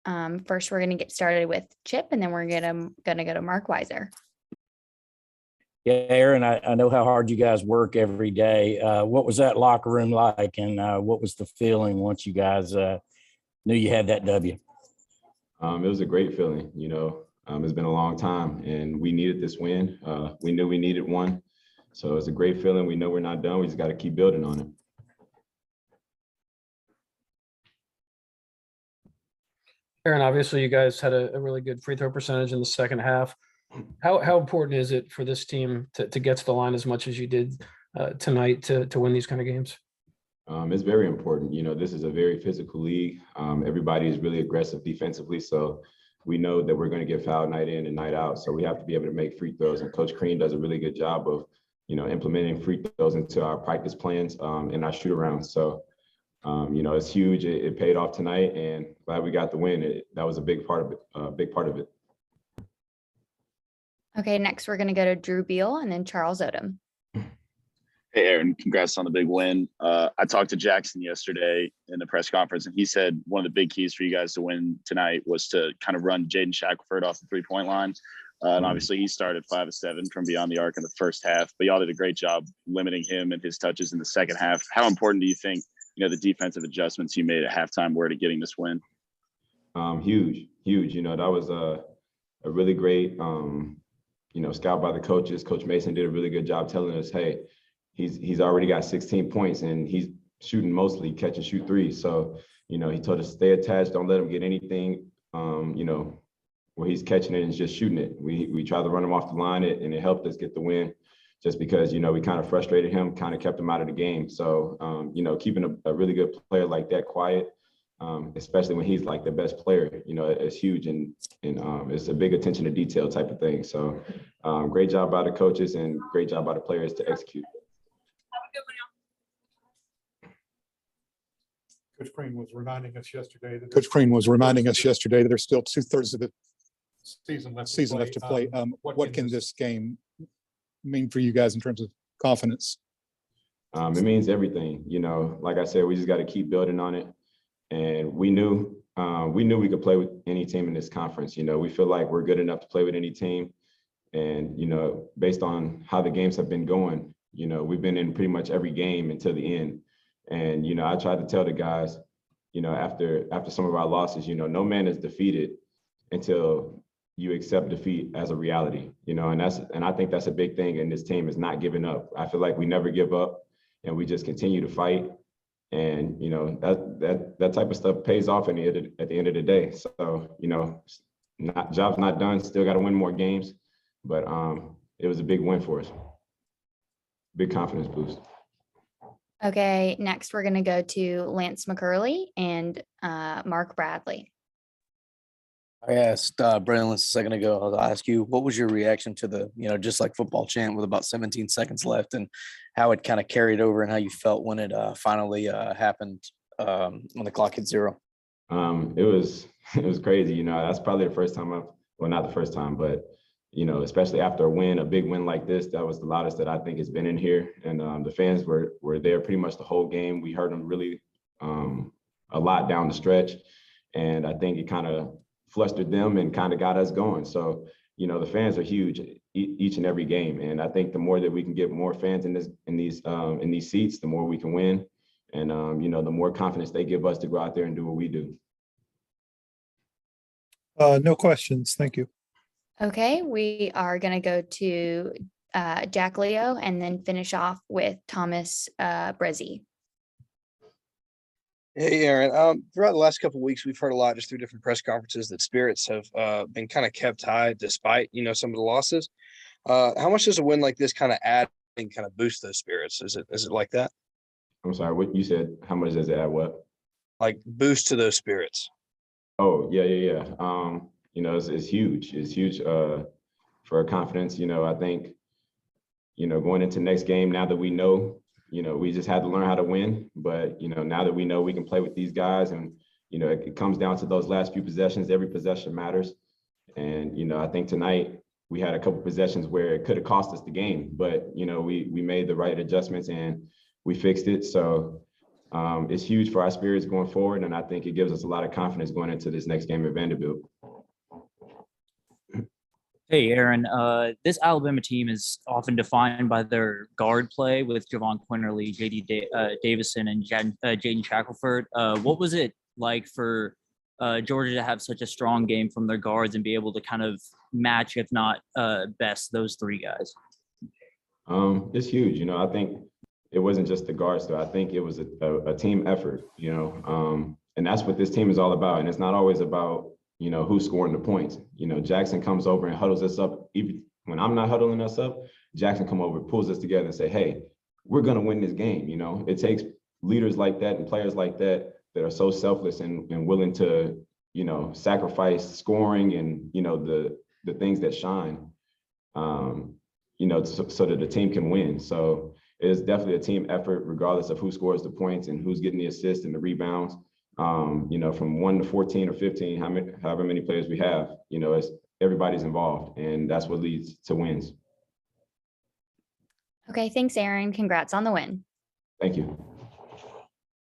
First, we're going to get started with Chip, and then we're gonna go to Mark Weiser. Yeah, Aaron, I know how hard you guys work every day. What was that locker room like, and what was the feeling once you guys knew you had that W? It was a great feeling. It's been a long time, and we needed this win. We knew we needed one, so it's a great feeling. We know we're not done. We just got to keep building on it. Aaron, obviously you guys had a really good free throw percentage in the second half. How important is it for this team to get to the line as much as you did tonight to win these kind of games? It's very important. This is a very physical league. Everybody is really aggressive defensively, so we know that we're going to get fouled night in and night out. So we have to be able to make free throws, and Coach Crean does a really good job of, implementing free throws into our practice plans and our shoot around. So, it's huge. It paid off tonight, and glad we got the win. That was a big part of it. Okay, next we're going to go to Drew Beal and then Charles Odom. Hey, Aaron, congrats on the big win. I talked to Jackson yesterday in the press conference, and he said one of the big keys for you guys to win tonight was to kind of run Jaden Shackelford off the three-point line. And obviously he started 5 of 7 from beyond the arc in the first half, but y'all did a great job limiting him and his touches in the second half. How important do you think, the defensive adjustments you made at halftime were to getting this win? Huge. That was a really great, scout by the coaches. Coach Mason did a really good job telling us, hey, he's already got 16 points and he's shooting mostly catch and shoot threes. So, he told us stay attached, don't let him get anything, where he's catching it and just shooting it. We tried to run him off the line and it helped us get the win just because, we kind of frustrated him, kind of kept him out of the game. So, keeping a really good player like that quiet, especially when he's like the best player, it's huge and it's a big attention to detail type of thing. So great job by the coaches and great job by the players to execute. Coach Crean was reminding us yesterday that there's still 2/3 of the season left to play. What can this game mean for you guys in terms of confidence? It means everything. Like I said, we just got to keep building on it. And we knew we could play with any team in this conference. We feel like we're good enough to play with any team. And, based on how the games have been going, we've been in pretty much every game until the end. And, I tried to tell the guys, after some of our losses, no man is defeated until you accept defeat as a reality, and I think that's a big thing in this team is not giving up. I feel like we never give up and we just continue to fight. And, that type of stuff pays off at the end of the day. So, job's not done, still got to win more games, but it was a big win for us. Big confidence boost. Okay, next we're going to go to Lance McCurley and Mark Bradley. I asked Brennan a second ago, I'll ask you, what was your reaction to the, just like football chant with about 17 seconds left and how it kind of carried over and how you felt when it finally happened when the clock hit 0? It was crazy. That's probably the first time not the first time, but, especially after a big win like this, that was the loudest that I think has been in here. And the fans were there pretty much the whole game. We heard them really a lot down the stretch. And I think it kind of flustered them and kind of got us going. So, the fans are huge each and every game. And I think the more that we can get more fans in these seats, the more we can win. And, the more confidence they give us to go out there and do what we do. No questions. Thank you. Okay, we are going to go to Jack Leo and then finish off with Thomas Brezzi. Hey, Aaron. Throughout the last couple of weeks, we've heard a lot just through different press conferences that spirits have been kind of kept high despite, some of the losses. How much does a win like this kind of add and kind of boost those spirits? Is it like that? I'm sorry, what you said? How much does it add? What? Like boost to those spirits? Oh, yeah. It's huge. It's huge for our confidence. I think, going into next game, now that we know, we just had to learn how to win. But, now that we know we can play with these guys and, it comes down to those last few possessions. Every possession matters. And, I think tonight we had a couple possessions where it could have cost us the game. But, we made the right adjustments and we fixed it. So, it's huge for our spirits going forward. And I think it gives us a lot of confidence going into this next game at Vanderbilt. Hey, Aaron, this Alabama team is often defined by their guard play with Javon Quinterly, Davison, and Jaden Shackelford. What was it like for Georgia to have such a strong game from their guards and be able to kind of match, if not best, those three guys? It's huge. You know, I think it wasn't just the guards, though. I think it was a team effort, you know, and that's what this team is all about. And it's not always about, you know, who's scoring the points. You know, Jackson comes over and huddles us up. Even when I'm not huddling us up, Jackson come over, pulls us together and say, hey, we're going to win this game. You know, it takes leaders like that and players like that that are so selfless and willing to, you know, sacrifice scoring and, you know, the things that shine, you know, so that the team can win. So it is definitely a team effort, regardless of who scores the points and who's getting the assists and the rebounds. You know, from 1 to 14 or 15, however many players we have, you know, everybody's involved, and that's what leads to wins. Okay, thanks, Aaron. Congrats on the win. Thank you.